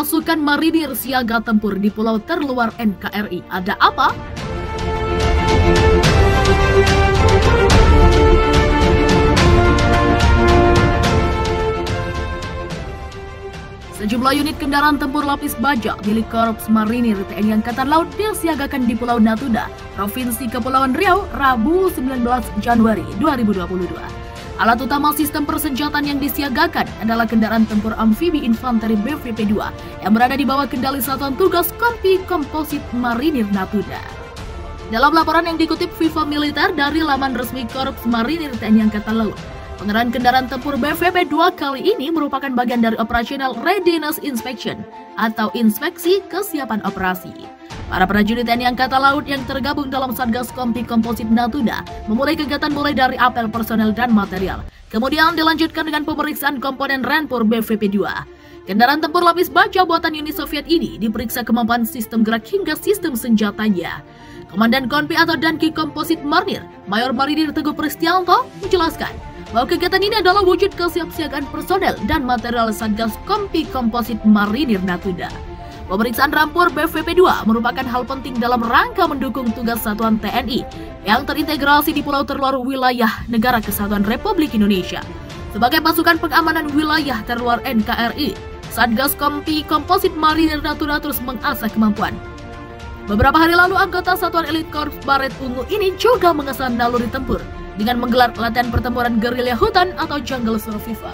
pasukan marinir siaga tempur di pulau terluar NKRI. Ada apa? Sejumlah unit kendaraan tempur lapis baja milik Korps Marinir TNI Angkatan Laut disiagakan di Pulau Natuna, Provinsi Kepulauan Riau, Rabu 19 Januari 2022. Alat utama sistem persenjataan yang disiagakan adalah kendaraan tempur amfibi infanteri BVP-2 yang berada di bawah kendali Satuan Tugas Kompi Komposit Marinir Natuna. Dalam laporan yang dikutip Viva Militer dari laman resmi Korps Marinir TNI Angkatan Laut, pengerahan kendaraan tempur BVP-2 kali ini merupakan bagian dari Operational Readiness Inspection atau inspeksi kesiapan operasi. Para prajurit TNI Angkatan Laut yang tergabung dalam Satgas Kompi Komposit Natuna memulai kegiatan mulai dari apel personel dan material. Kemudian dilanjutkan dengan pemeriksaan komponen Rampur BVP-2. Kendaraan tempur lapis baja buatan Uni Soviet ini diperiksa kemampuan sistem gerak hingga sistem senjatanya. Komandan Kompi atau Danki Komposit Marinir, Mayor Marinir Teguh Pristianto menjelaskan bahwa kegiatan ini adalah wujud kesiapsiagaan personel dan material Satgas Kompi Komposit Marinir Natuna. Pemeriksaan Rampur BVP-2 merupakan hal penting dalam rangka mendukung tugas satuan TNI yang terintegrasi di pulau terluar wilayah Negara Kesatuan Republik Indonesia. Sebagai pasukan pengamanan wilayah terluar NKRI, Satgas Kompi Komposit Marinir Natuna terus mengasah kemampuan. Beberapa hari lalu, anggota Satuan Elit Korps Baret Ungu ini juga mengasah naluri tempur dengan menggelar latihan pertempuran gerilya hutan atau jungle survival.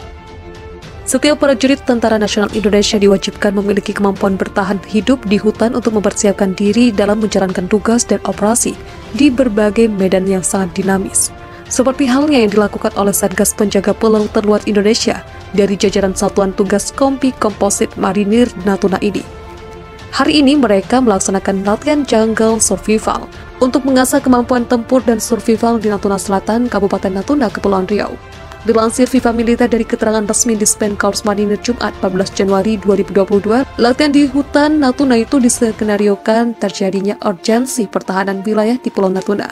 Setiap prajurit Tentara Nasional Indonesia diwajibkan memiliki kemampuan bertahan hidup di hutan untuk mempersiapkan diri dalam menjalankan tugas dan operasi di berbagai medan yang sangat dinamis. Seperti halnya yang dilakukan oleh Satgas Penjaga Pulau Terluar Indonesia dari jajaran Satuan Tugas Kompi Komposit Marinir Natuna ini. Hari ini mereka melaksanakan latihan jungle survival untuk mengasah kemampuan tempur dan survival di Natuna Selatan, Kabupaten Natuna, Kepulauan Riau. Dilansir Viva Militer dari keterangan resmi Dispen Korps Marinir Jumat 14 Januari 2022, latihan di hutan Natuna itu diskenariokan terjadinya urgensi pertahanan wilayah di Pulau Natuna.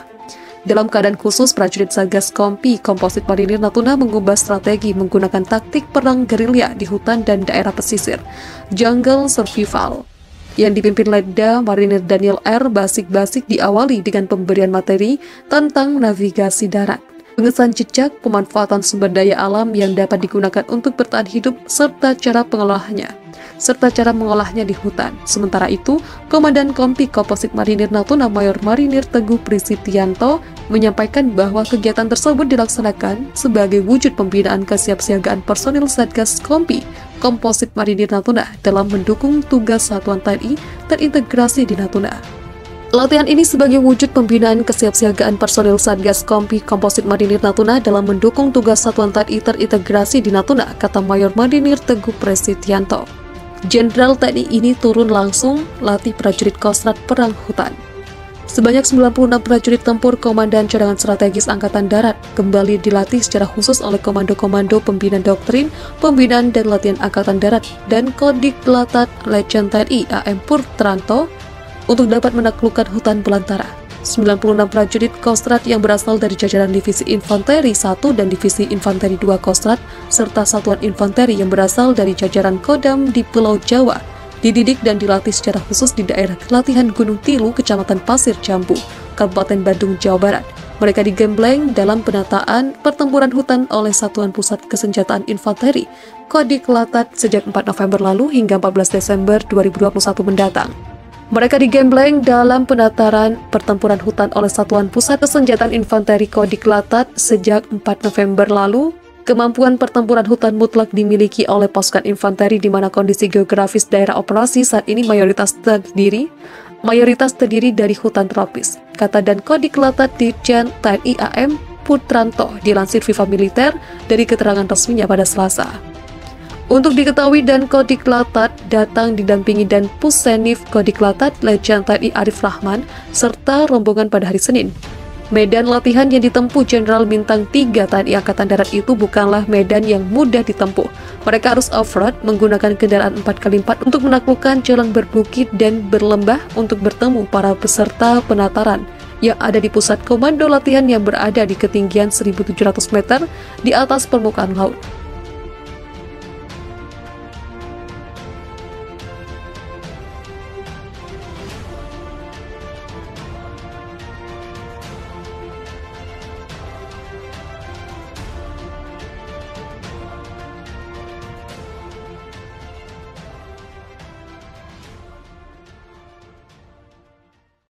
Dalam keadaan khusus, prajurit Satgas Kompi Komposit Marinir Natuna mengubah strategi menggunakan taktik perang gerilya di hutan dan daerah pesisir, jungle survival, yang dipimpin Letda Marinir Daniel R. Basik-Basik diawali dengan pemberian materi tentang navigasi darat, pengesahan jejak, pemanfaatan sumber daya alam yang dapat digunakan untuk bertahan hidup, serta cara mengolahnya di hutan. Sementara itu, Komandan Kompi Komposit Marinir Natuna Mayor Marinir Teguh Pristianto menyampaikan bahwa kegiatan tersebut dilaksanakan sebagai wujud pembinaan kesiapsiagaan personil Satgas Kompi Komposit Marinir Natuna dalam mendukung tugas satuan TNI terintegrasi di Natuna. Latihan ini sebagai wujud pembinaan kesiapsiagaan personil Satgas Kompi Komposit Marinir Natuna dalam mendukung tugas satuan TNI terintegrasi di Natuna, kata Mayor Marinir Teguh Pristianto. Jenderal TNI ini turun langsung latih prajurit Kostrat Perang Hutan. Sebanyak 96 prajurit tempur Komandan Cadangan Strategis Angkatan Darat kembali dilatih secara khusus oleh Komando-Komando Pembinaan Doktrin, Pembinaan dan Latihan Angkatan Darat dan Kodik Latat Letjen TNI AM Purtranto untuk dapat menaklukkan hutan belantara. 96 prajurit Kostrat yang berasal dari jajaran Divisi Infanteri 1 dan Divisi Infanteri 2 Kostrat, serta Satuan Infanteri yang berasal dari jajaran Kodam di Pulau Jawa, dididik dan dilatih secara khusus di daerah latihan Gunung Tilu, Kecamatan Pasir Jambu, Kabupaten Bandung, Jawa Barat. Mereka digembleng dalam penataan pertempuran hutan oleh Satuan Pusat Kesenjataan Infanteri Kodik Latat sejak 4 November lalu hingga 14 Desember 2021 mendatang. Mereka digembleng dalam penataran pertempuran hutan oleh Satuan Pusat Kesenjataan Infanteri Kodik Latat sejak 4 November lalu. Kemampuan pertempuran hutan mutlak dimiliki oleh pasukan infanteri di mana kondisi geografis daerah operasi saat ini mayoritas terdiri dari hutan tropis, kata Dan Kodik Latat Dirjen TNI AM Purtranto dilansir Viva Militer dari keterangan resminya pada Selasa. Untuk diketahui, Dan Kodik Latat datang didampingi Dan Pusenif Kodik Latat Letjen TNI Arif Rahman serta rombongan pada hari Senin. Medan latihan yang ditempuh Jenderal Bintang 3 TNI Angkatan Darat itu bukanlah medan yang mudah ditempuh. Mereka harus off-road menggunakan kendaraan 4x4 untuk menaklukkan jalan berbukit dan berlembah untuk bertemu para peserta penataran yang ada di pusat komando latihan yang berada di ketinggian 1.700 meter di atas permukaan laut.